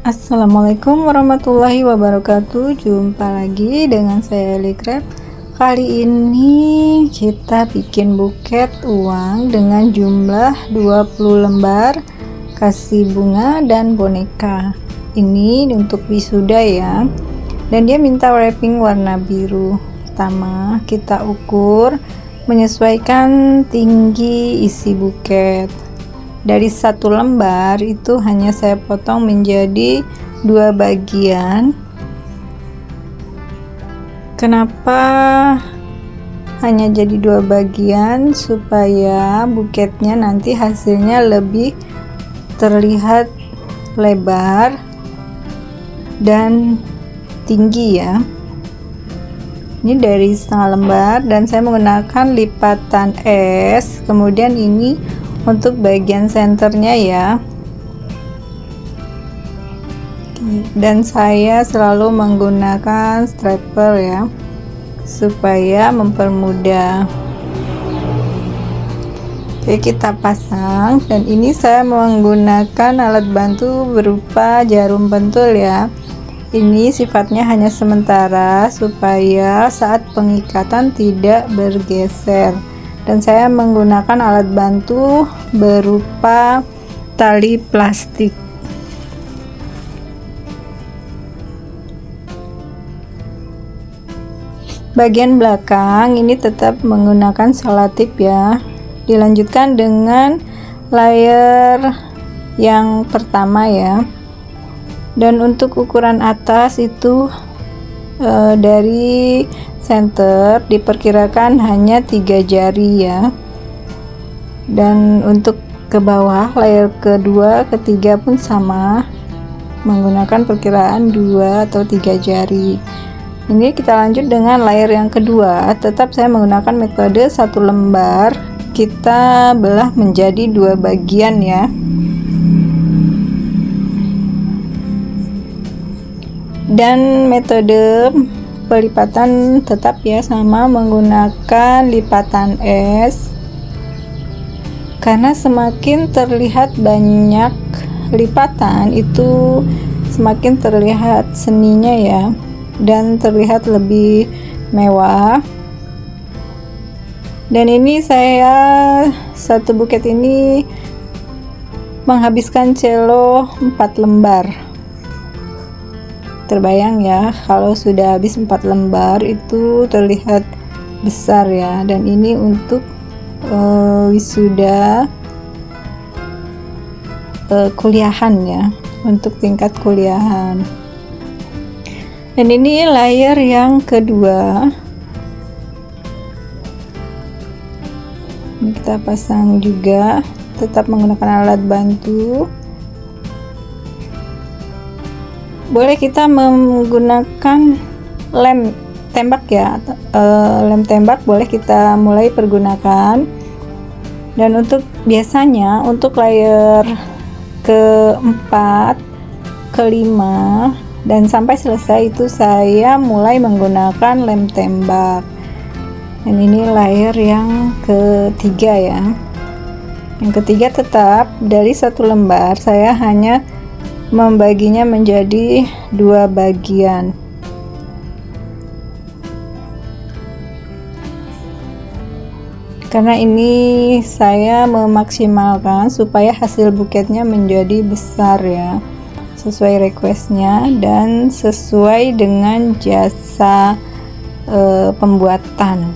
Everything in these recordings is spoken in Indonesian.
Assalamualaikum warahmatullahi wabarakatuh. Jumpa lagi dengan saya Likrep. Kali ini kita bikin buket uang dengan jumlah 20 lembar, kasih bunga dan boneka. Ini untuk wisuda ya. Dan dia minta wrapping warna biru. Pertama kita ukur menyesuaikan tinggi isi buket. Dari satu lembar itu hanya saya potong menjadi 2 bagian. Kenapa hanya jadi 2 bagian? Supaya buketnya nanti hasilnya lebih terlihat lebar dan tinggi ya. Ini dari setengah lembar dan saya menggunakan lipatan S. Kemudian ini untuk bagian senternya ya, dan saya selalu menggunakan stapler ya supaya mempermudah. Oke, kita pasang, dan ini saya menggunakan alat bantu berupa jarum pentul ya. Ini sifatnya hanya sementara supaya saat pengikatan tidak bergeser. Dan saya menggunakan alat bantu berupa tali plastik. Bagian belakang ini tetap menggunakan selotip ya. Dilanjutkan dengan layer yang pertama ya. Dan untuk ukuran atas itu dari center diperkirakan hanya 3 jari ya, dan untuk ke bawah layer kedua ketiga pun sama, menggunakan perkiraan 2 atau 3 jari. Ini kita lanjut dengan layer yang kedua. Tetap saya menggunakan metode satu lembar kita belah menjadi 2 bagian ya. Dan metode pelipatan tetap ya, sama menggunakan lipatan S, karena semakin terlihat banyak lipatan itu semakin terlihat seninya ya, dan terlihat lebih mewah. Dan ini saya satu buket ini menghabiskan celo 4 lembar. Terbayang ya kalau sudah habis 4 lembar itu terlihat besar ya. Dan ini untuk wisuda kuliahan ya, untuk tingkat kuliahan. Dan ini layer yang kedua, ini kita pasang juga, tetap menggunakan alat bantu. Boleh kita menggunakan lem tembak ya, lem tembak boleh kita mulai pergunakan. Dan untuk biasanya untuk layer keempat, kelima, dan sampai selesai itu saya mulai menggunakan lem tembak. Dan ini layer yang ketiga ya. Yang ketiga tetap dari satu lembar saya hanya membaginya menjadi 2 bagian. Karena ini saya memaksimalkan supaya hasil buketnya menjadi besar ya, sesuai requestnya dan sesuai dengan jasa pembuatan.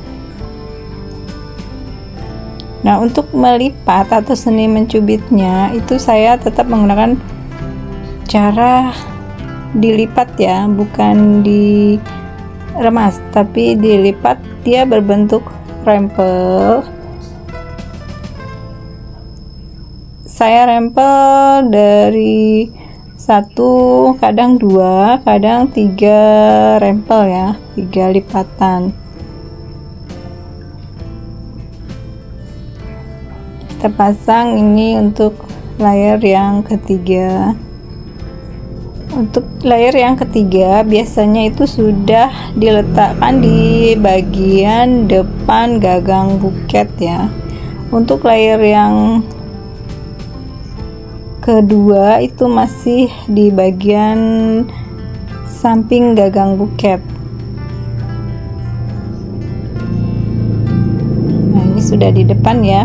Nah, untuk melipat atau seni mencubitnya itu saya tetap menggunakan cara dilipat ya, bukan diremas tapi dilipat. Dia berbentuk rempel. Saya rempel dari 1, kadang 2, kadang 3 rempel ya, 3 lipatan. Kita pasang ini untuk layer yang ketiga. Untuk layer yang ketiga biasanya itu sudah diletakkan di bagian depan gagang buket ya. Untuk layer yang kedua itu masih di bagian samping gagang buket. Nah, ini sudah di depan ya,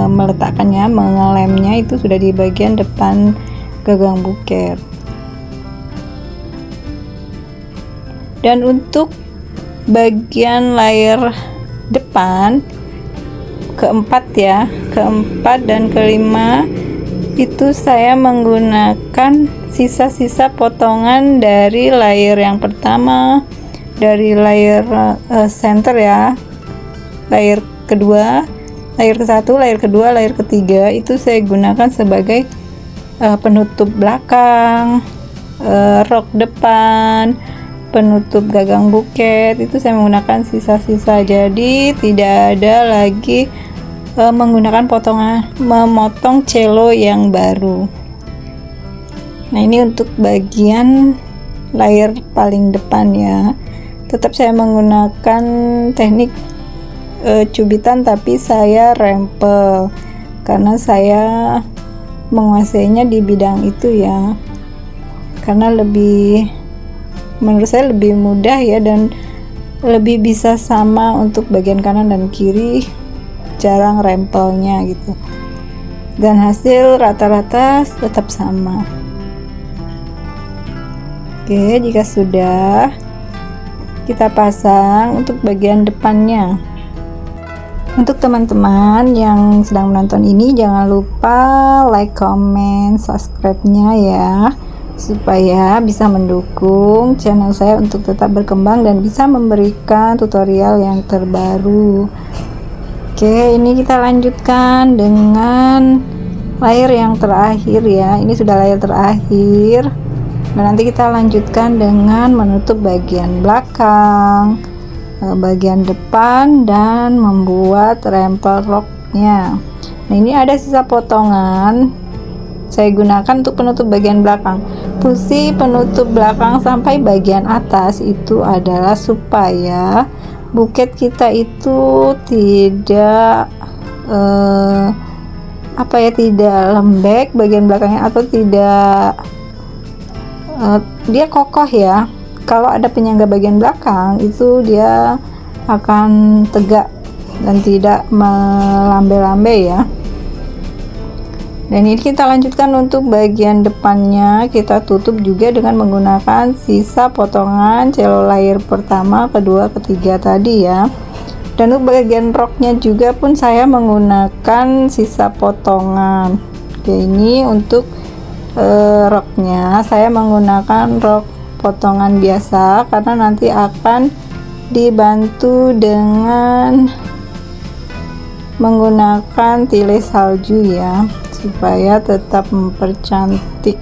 meletakkannya, mengelemnya itu sudah di bagian depan gagang buket. Dan untuk bagian layar depan keempat ya, keempat dan kelima itu saya menggunakan sisa-sisa potongan dari layer yang pertama, dari layer center ya, layer kedua, layer ke-1, layer kedua, layer ketiga itu saya gunakan sebagai penutup belakang, rok depan, penutup gagang buket. Itu saya menggunakan sisa-sisa, jadi tidak ada lagi menggunakan memotong cello yang baru. Nah, ini untuk bagian layer paling depan ya, tetap saya menggunakan teknik cubitan, tapi saya rempel karena saya menguasainya di bidang itu ya, karena menurut saya lebih mudah ya, dan lebih bisa sama untuk bagian kanan dan kiri, jarang rempelnya gitu, dan hasil rata-rata tetap sama. Oke, jika sudah, kita pasang untuk bagian depannya. Untuk teman-teman yang sedang menonton ini, jangan lupa like, comment, subscribe-nya ya, supaya bisa mendukung channel saya untuk tetap berkembang dan bisa memberikan tutorial yang terbaru. Oke, ini kita lanjutkan dengan layer yang terakhir ya. Ini sudah layer terakhir, dan nanti kita lanjutkan dengan menutup bagian belakang, bagian depan, dan membuat rempel roknya. Nah, ini ada sisa potongan saya gunakan untuk penutup bagian belakang. Fungsi penutup belakang sampai bagian atas itu adalah supaya buket kita itu tidak tidak lembek bagian belakangnya, atau tidak dia kokoh ya. Kalau ada penyangga bagian belakang itu dia akan tegak dan tidak melambai-lambai ya. Dan ini kita lanjutkan untuk bagian depannya, kita tutup juga dengan menggunakan sisa potongan cello layer pertama, kedua, ketiga tadi ya. Dan untuk bagian roknya juga pun saya menggunakan sisa potongan. Oke, ini untuk roknya saya menggunakan rok potongan biasa, karena nanti akan dibantu dengan menggunakan tile salju ya, supaya tetap mempercantik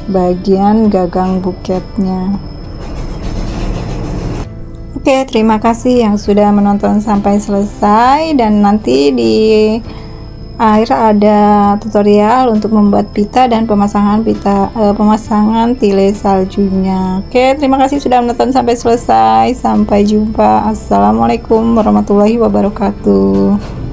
bagian gagang buketnya. Oke, terima kasih yang sudah menonton sampai selesai, dan nanti di akhir ada tutorial untuk membuat pita dan pemasangan tile saljunya. Oke, terima kasih sudah menonton sampai selesai. Sampai jumpa. Assalamualaikum warahmatullahi wabarakatuh.